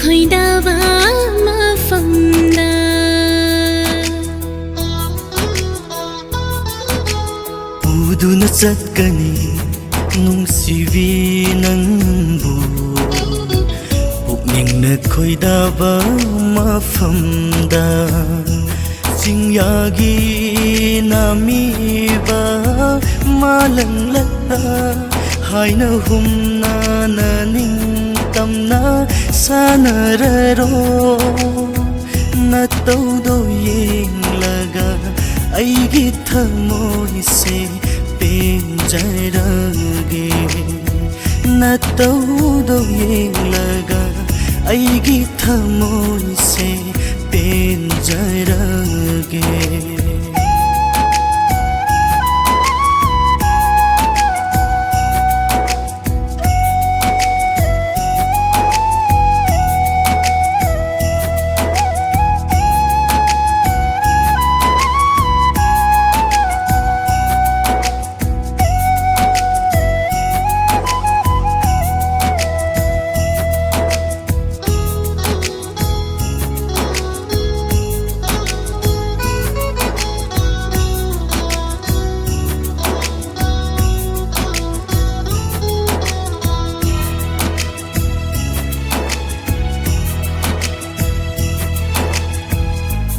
खोइदाबा मफमदा Uduna satkani nungsibi nangbu Pukning na khoidaba mafamda Singyagi namiba malanglata Haina humna naning tamna sanararo Nataudo yenglaga aigi thamoy se penjarage Nataudo yenglaga aigi thamoy se penjarage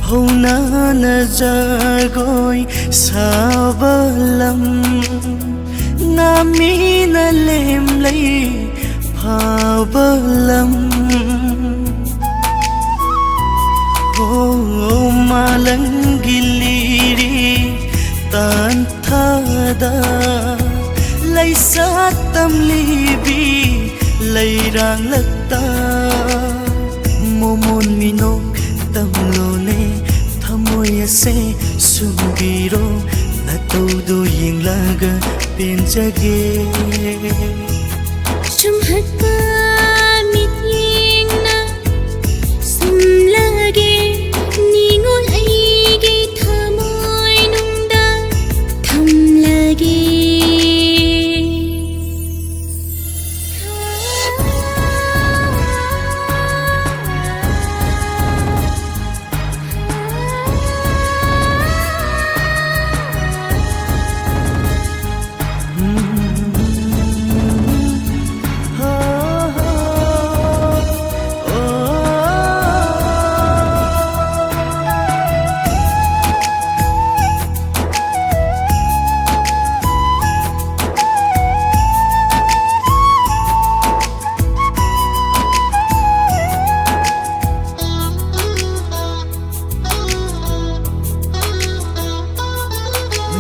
Hona nazargoy sabalam Nami na lemlay pabalam Oh malanggiliri tanthada Laysa tamlibi layrang lagta Momon minok tamlone thamoy ase sumbiro nataudo yenglaga penjage Sumhatpa mityengna sumlage ningol aigi thamoy nungda thamlage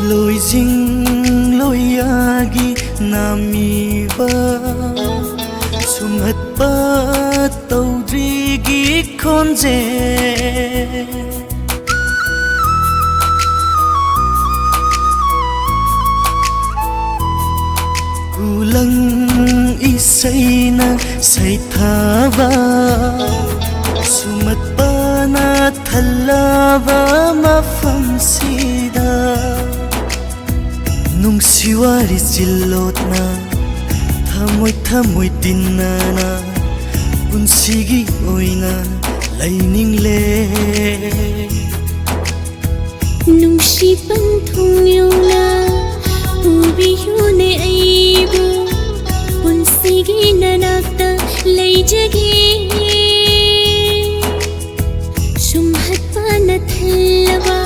Loi jing loi agi namiba Sumat pa taudrigi khonje Kulang isay na saithaba Sumat pa na thalaba mafamsida Nungsiwari silot na thamoy thamoy tinana Punsigi oina lainingle Nungsipan thongyona ubiyone aibu Punsigi nanakta laijage Sumhatpa na thallaba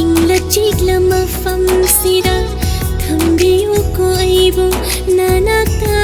ingla chigla mafamsida Thambiyo ko aibu nanakta